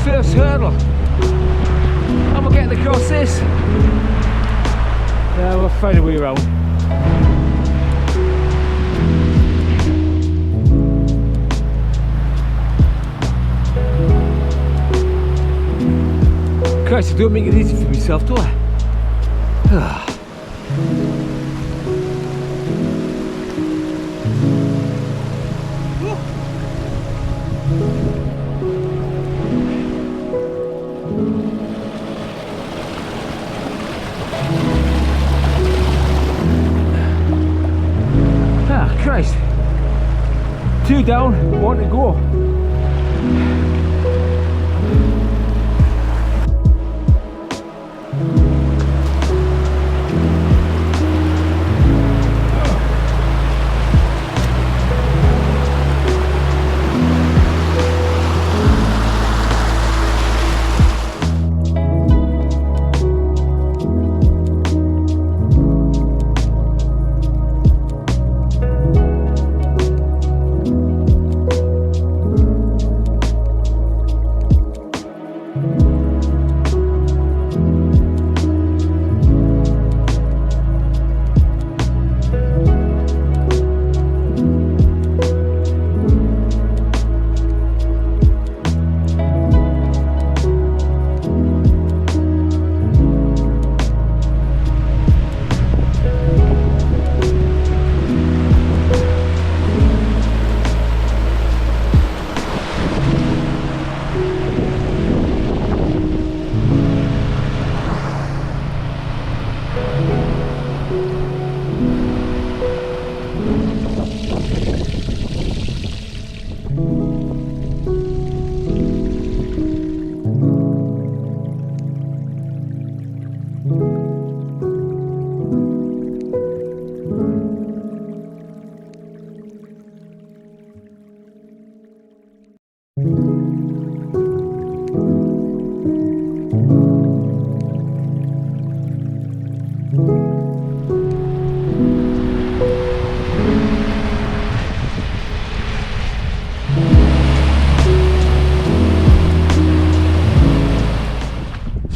First hurdle, and we're getting across this. Yeah, we'll find a way around. Christ, I don't make it easy for myself, do I? Christ, 2 down, 1 to go.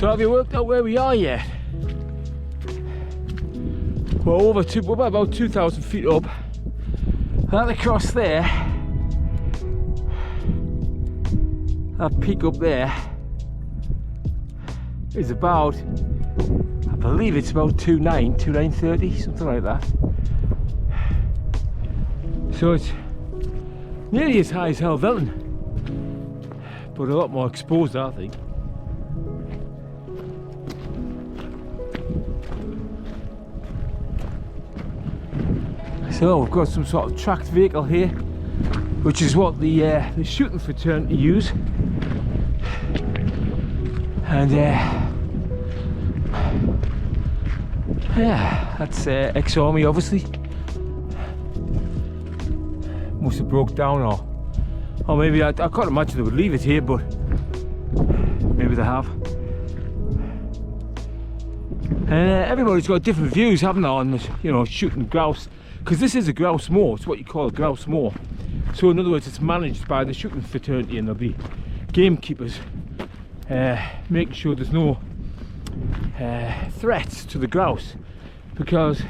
So have you worked out where we are yet? We're we're about 2,000 feet up. That across there, that peak up there is about, I believe it's about 2930, something like that. So it's nearly as high as Helvellyn, but a lot more exposed, I think. So we've got some sort of tracked vehicle here, which is what the shooting fraternity use, and yeah, that's ex-army obviously. Must have broke down, or maybe I can't imagine they would leave it here, but maybe they have. And everybody's got different views, haven't they, on, you know, shooting grouse. Because this is a grouse moor, it's what you call a grouse moor. So in other words, it's managed by the shooting fraternity, and there'll be gamekeepers making sure there's no threats to the grouse, because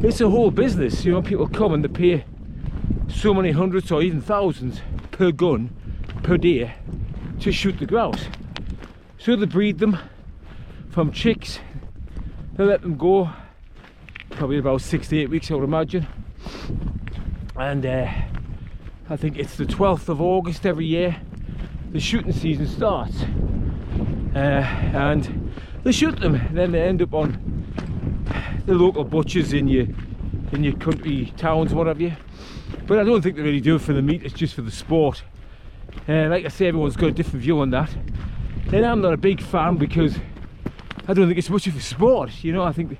it's a whole business. You know, people come and they pay so many hundreds or even thousands per gun per day to shoot the grouse. So they breed them from chicks, they let them go probably about 6 to 8 weeks, I would imagine, and I think it's the 12th of August every year the shooting season starts, and they shoot them, and then they end up on the local butchers in your country towns, what have you. But I don't think they really do it for the meat, it's just for the sport. Like I say, everyone's got a different view on that, and I'm not a big fan because I don't think it's much of a sport. You know, I think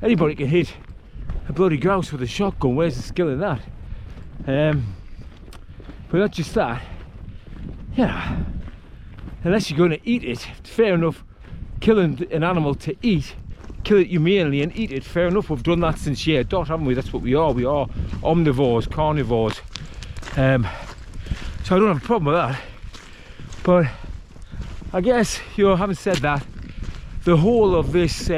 anybody can hit a bloody grouse with a shotgun. Where's the skill in that? But not just that, yeah, unless you're going to eat it, fair enough. Killing an animal to eat, kill it humanely and eat it, fair enough. We've done that since year dot, haven't we? That's what we are. We are omnivores, carnivores. So I don't have a problem with that. But I guess, you know, having said that, the whole of this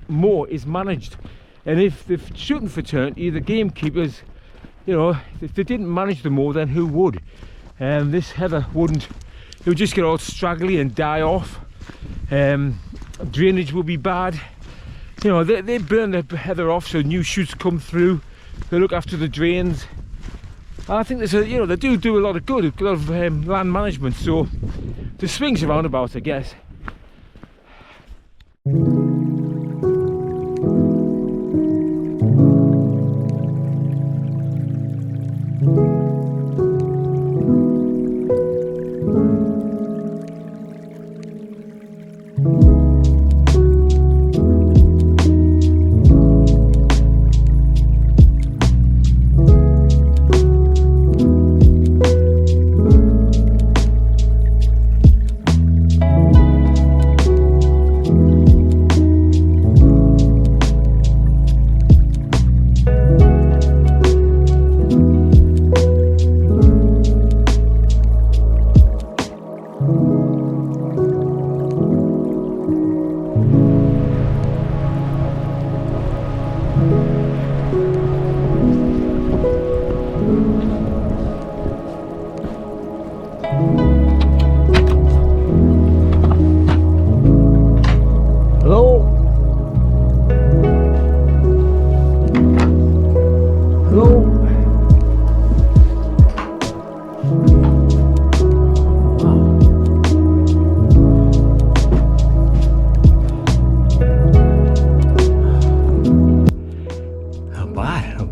moor is managed. And if the shooting fraternity, the gamekeepers, you know, if they didn't manage the moor, then who would? This heather wouldn't, it would just get all straggly and die off. Drainage will be bad. You know, they burn the heather off so new shoots come through. They look after the drains. I think there's a, you know, they do a lot of good, a lot of land management. So the swings around about, I guess.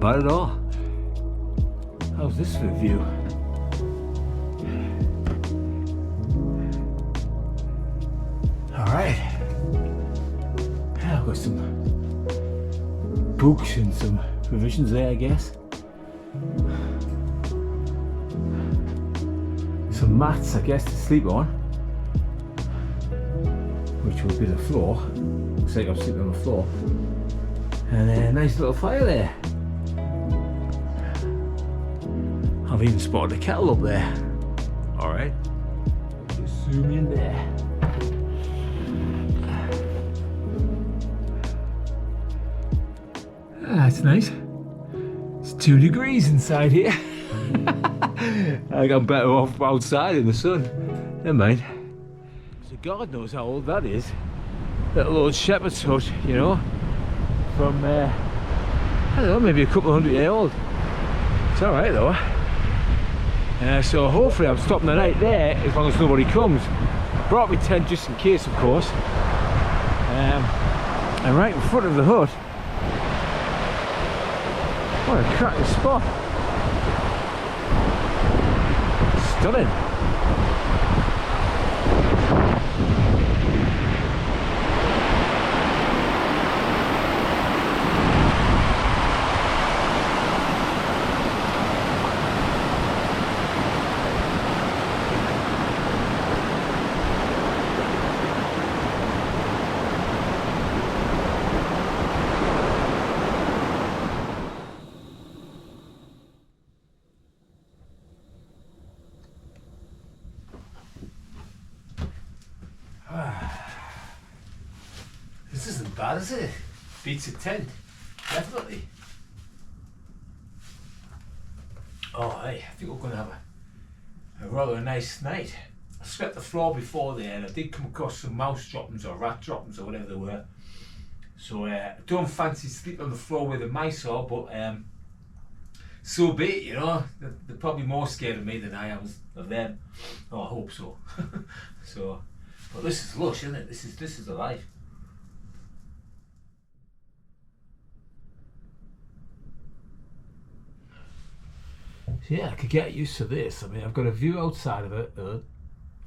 Not at all. How's this for a view? Alright. I've got some books and some provisions there, I guess. Some mats, I guess, to sleep on, which will be the floor. Looks like I'm sleeping on the floor. And a nice little fire there. I've even spotted a kettle up there. Alright, just zoom in there. That's nice. It's 2 degrees inside here. I think I'm better off outside in the sun. Never mind. So God knows how old that is. Little old shepherd's hut, you know, from I don't know, maybe a couple of 100 years old. It's alright though. So hopefully I'm stopping the night there as long as nobody comes. Brought my tent just in case, of course. And right in front of the hut, what a cracking spot. Stunning. This isn't bad, is it? Beats a tent, definitely. Oh, hey, I think we're going to have a rather nice night. I swept the floor before there and I did come across some mouse droppings or rat droppings or whatever they were. So I don't fancy sleeping on the floor where the mice are, but so be it, you know. They're probably more scared of me than I am of them. Oh, I hope so. So, but this is lush, isn't it? This is the life. So yeah, I could get used to this. I mean, I've got a view outside of it, a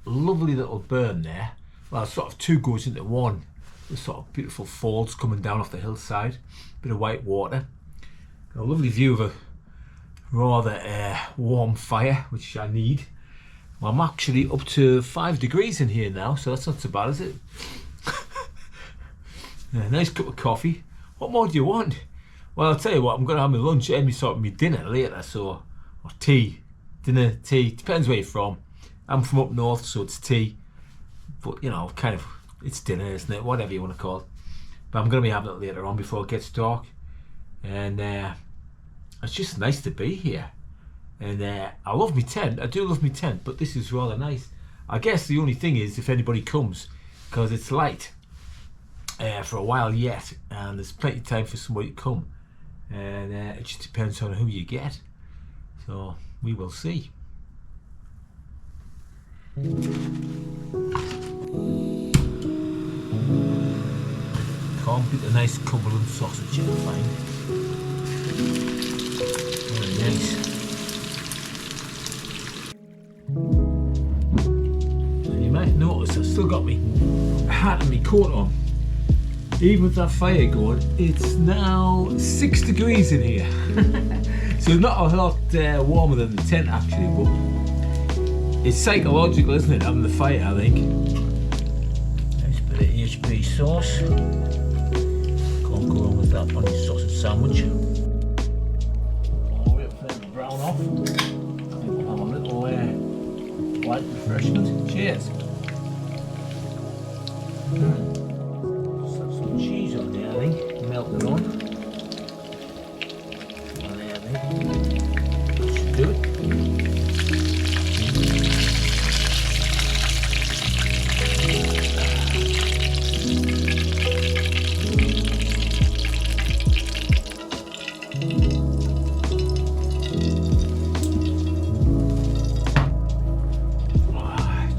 lovely little burn there. Well, sort of two goes into one. There's sort of beautiful falls coming down off the hillside, bit of white water. A lovely view of a rather warm fire, which I need. Well, I'm actually up to 5 degrees in here now, so that's not so bad, is it? Yeah, nice cup of coffee. What more do you want? Well, I'll tell you what, I'm going to have my lunch and my dinner later, so, or tea. Dinner, tea, depends where you're from. I'm from up north, so it's tea. But, you know, kind of, it's dinner, isn't it? Whatever you want to call it. But I'm going to be having it later on before it gets dark. And it's just nice to be here. And I love my tent. I do love my tent, but this is rather nice. I guess the only thing is if anybody comes, because it's light for a while yet, and there's plenty of time for somebody to come. And it just depends on who you get. So we will see. Can't beat a nice Cumberland sausage, I find. Very nice. And you might notice I've still got my hat and my coat on. Even with that fire going, it's now 6 degrees in here. So not a lot warmer than the tent actually, but it's psychological, isn't it, having the fire, I think. Nice bit of HP sauce. Can't go wrong with that on your sausage sandwich. Oh, wait for them to brown off. I think we'll have a little light refreshment. Cheers. Just have some cheese on there, I think. Melted on. On there, I think. That should do it.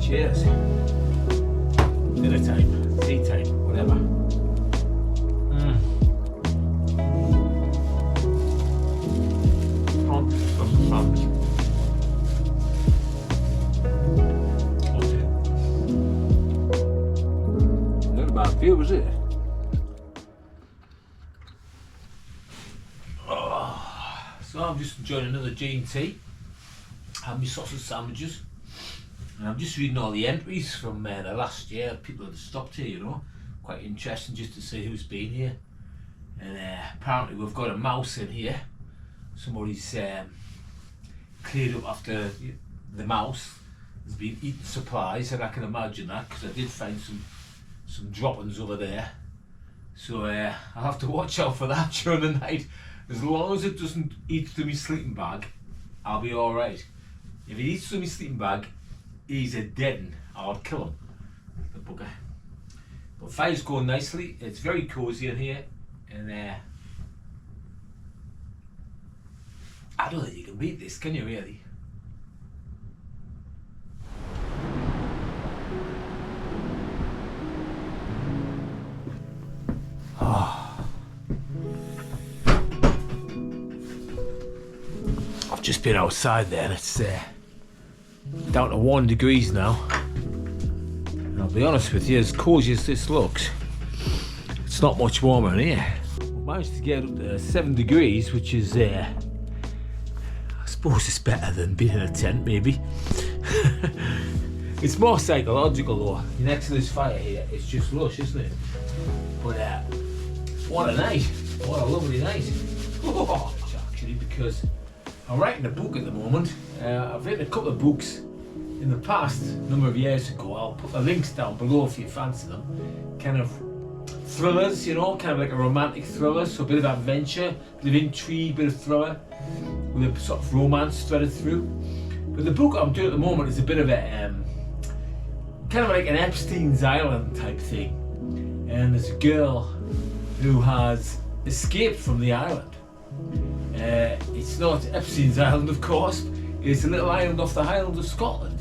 Cheers. Dinner time, tea time, whatever. Not a bad view, is it? So I'm just enjoying another G&T. Have my sausage sandwiches. And I'm just reading all the entries from the last year, people that have stopped here, you know. Quite interesting just to see who's been here. And apparently we've got a mouse in here. Somebody's cleared up after the mouse has been eating supplies, and I can imagine that because I did find some droppings over there. So I'll have to watch out for that during the night. As long as it doesn't eat through my sleeping bag, I'll be alright. If it eats through my sleeping bag, he's a dead one. I'll kill him, the bugger. But fire's going nicely. It's very cosy in here, and I don't think you can beat this, can you really? I've just been outside there, and it's down to 1 degrees now. And I'll be honest with you, as cosy as this looks, it's not much warmer in here. I managed to get up to 7 degrees, which is, I suppose it's better than being in a tent, maybe. It's more psychological though. Next to this fire here, it's just lush, isn't it? But what a night. What a lovely night. Oh, actually, because I'm writing a book at the moment. I've written a couple of books in the past, a number of years ago. I'll put the links down below if you fancy them. Kind of thrillers, you know, kind of like a romantic thriller, so a bit of adventure, a bit of intrigue, a bit of thriller, with a sort of romance threaded through. But the book I'm doing at the moment is a bit of a, kind of like an Epstein's Island type thing. And there's a girl who has escaped from the island. It's not Epstein's Island, of course. It's a little island off the Highlands of Scotland.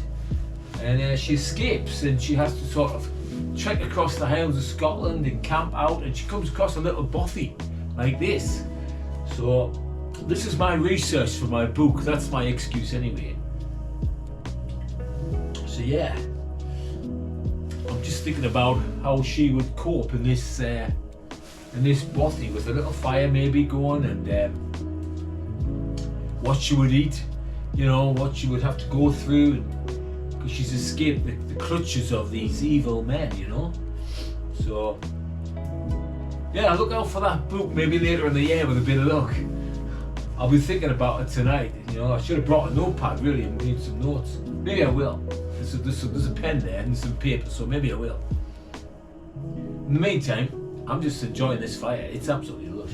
And she escapes, and she has to sort of trek across the Highlands of Scotland and camp out, and she comes across a little Bothy like this. So this is my research for my book. That's my excuse anyway. So yeah, I'm just thinking about how she would cope in this Bothy with a little fire maybe going, and what she would eat, you know, what she would have to go through, because she's escaped the clutches of these evil men, you know. So yeah, look out for that book maybe later in the year with a bit of luck. I'll be thinking about it tonight. You know, I should have brought a notepad really and made some notes. Maybe I will. There's a pen there and some paper, so maybe I will. In the meantime, I'm just enjoying this fire. It's absolutely lush.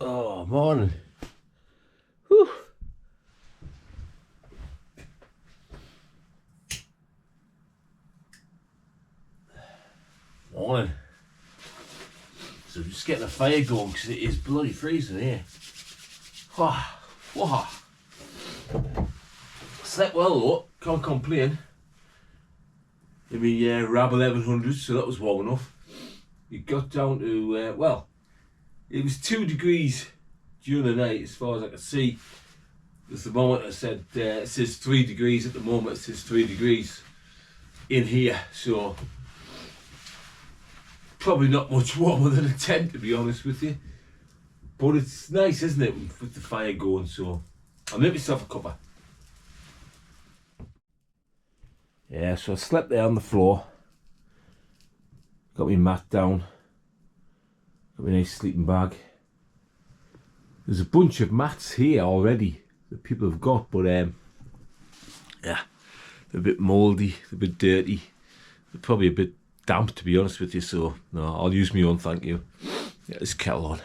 Oh, morning. Whew. Morning. So just getting the fire going because it is bloody freezing here. Whoa. Whoa. Slept well though, can't complain. I mean, Rab 1100, so that was warm enough. It got down to, well, it was 2 degrees during the night as far as I could see. The thermometer said, it says 3 degrees at the moment, it says 3 degrees in here, so probably not much warmer than a tent, to be honest with you. But it's nice, isn't it, with the fire going, so I'll make myself a cuppa. Yeah, so I slept there on the floor. Got my mat down. Got my nice sleeping bag. There's a bunch of mats here already that people have got, but yeah, they're a bit mouldy, they're a bit dirty, they're probably a bit damp, to be honest with you, so no, I'll use my own, thank you. Get this kettle on.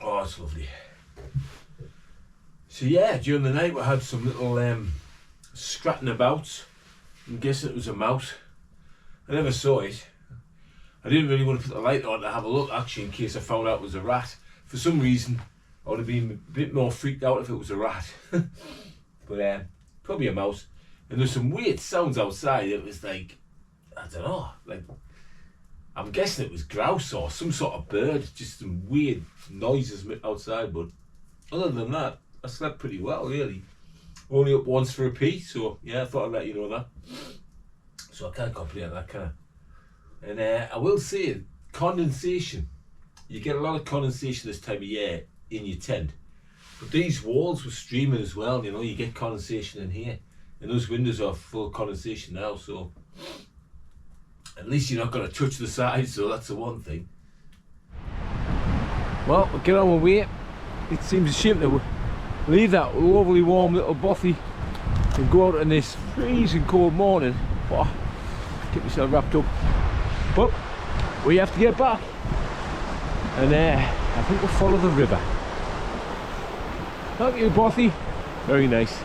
Oh, it's lovely. So yeah, during the night we had some little scratching about. I'm guessing it was a mouse. I never saw it. I didn't really want to put the light on to have a look actually in case I found out it was a rat. For some reason I would have been a bit more freaked out if it was a rat. But probably a mouse. And there's some weird sounds outside. It was like, I don't know, like I'm guessing it was grouse or some sort of bird, just some weird noises outside, but other than that, I slept pretty well, really. Only up once for a pee, so yeah, I thought I'd let you know that. So I can't complain on that, can I? And I will say, condensation. You get a lot of condensation this time of year in your tent. But these walls were streaming as well, you know, you get condensation in here. And those windows are full of condensation now, so at least you're not going to touch the sides, so that's the one thing. Well, we'll get on with way. It seems a shame to leave that lovely warm little Bothy and go out on this freezing cold morning. Oh, get myself wrapped up. But we have to get back, and I think we'll follow the river. Thank you, Bothy. Very nice.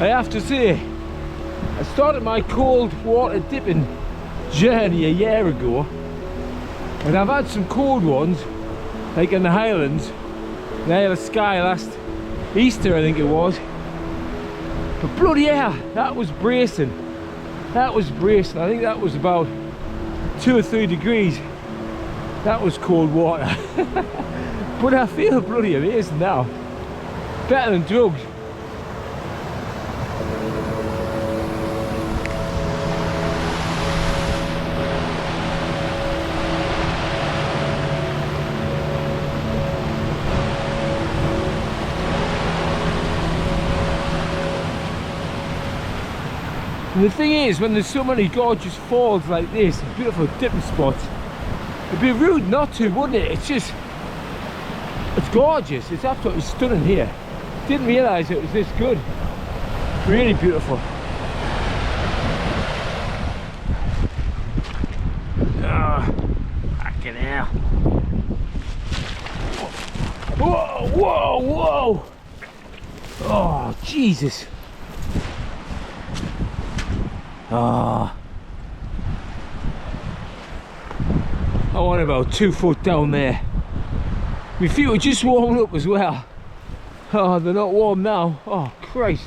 I have to say, I started my cold water dipping journey a year ago, and I've had some cold ones, like in the Highlands, the Isle of Skye last Easter I think it was. But bloody hell, that was bracing. That was bracing. I think that was about 2 or 3 degrees. That was cold water. But I feel bloody amazing now. Better than drugs. And the thing is, when there's so many gorgeous falls like this, beautiful dipping spots, it'd be rude not to, wouldn't it? It's just, it's gorgeous. It's absolutely stunning here. Didn't realise it was this good. Really beautiful. Fucking hell. Whoa, whoa, whoa. Oh, Jesus. Ah, I want about 2 foot down there. My feet were just warming up as well. Oh, they're not warm now. Oh, Christ.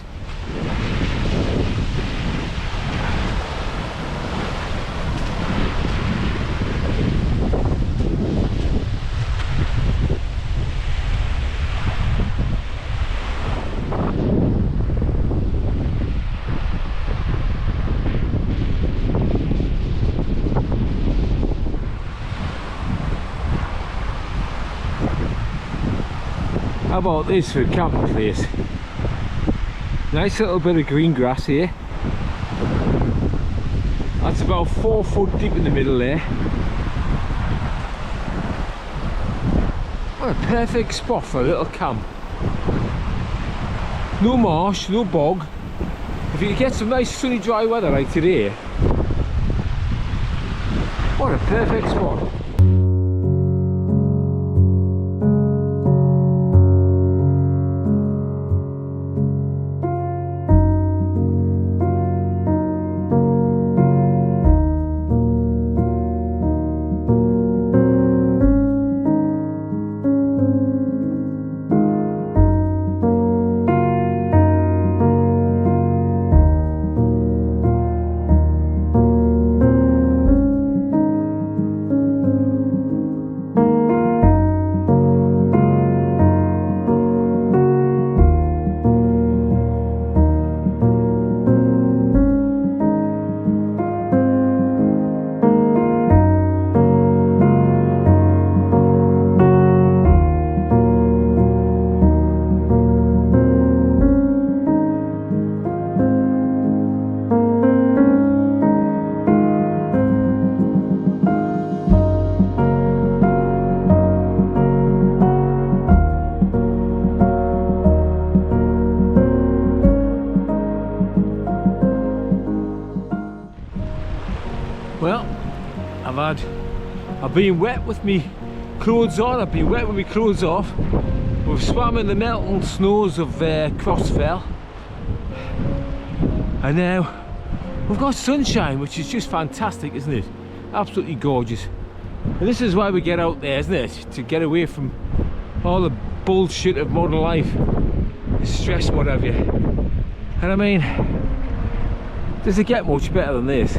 How about this for a camping place? Nice little bit of green grass here. That's about 4 foot deep in the middle there. What a perfect spot for a little camp. No marsh, no bog. If you could get some nice sunny dry weather like today, what a perfect spot. Well, I've been wet with me clothes on, I've been wet with my clothes off. We've swam in the melting snows of Crossfell, and now we've got sunshine, which is just fantastic, isn't it? Absolutely gorgeous. And this is why we get out there, isn't it? To get away from all the bullshit of modern life, the stress and what have you. And I mean, does it get much better than this?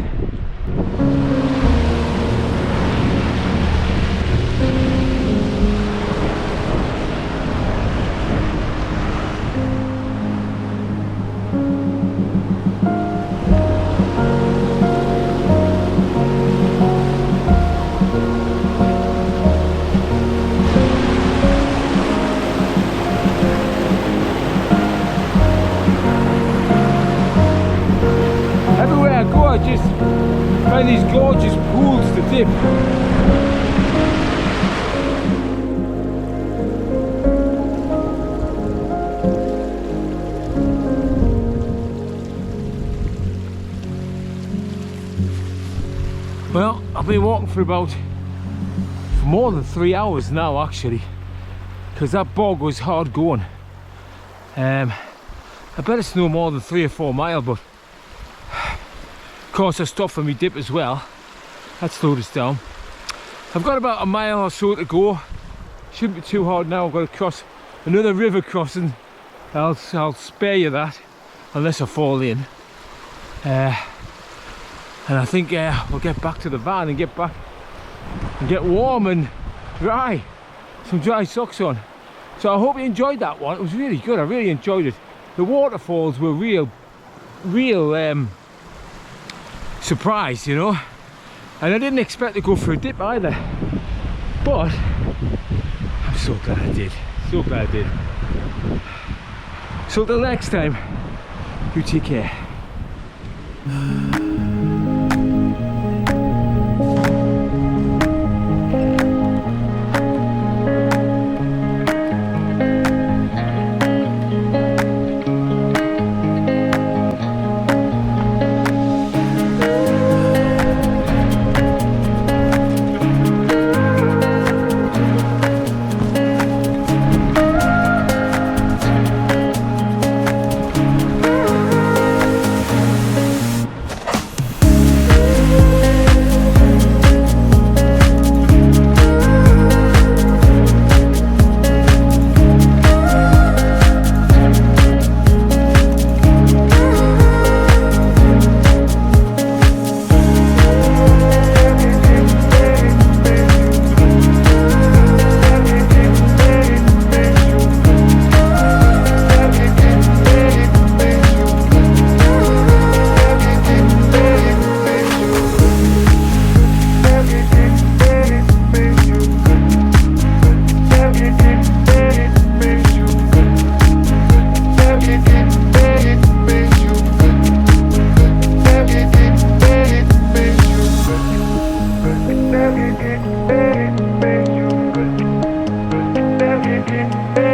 I just find these gorgeous pools to dip. Well, I've been walking for more than 3 hours now actually, because that bog was hard going. I bet it's no more than 3 or 4 miles, but of course I stopped for me dip as well. That slowed us down. I've got about a mile or so to go. Shouldn't be too hard now. I've got to cross another river crossing. I'll spare you that unless I fall in. And I think we'll get back to the van and get back and get warm and dry. Some dry socks on. So I hope you enjoyed that one. It was really good. I really enjoyed it. The waterfalls were real surprise, you know, and I didn't expect to go for a dip either, but I'm so glad I did, so glad I did. So till next time, you take care. Never get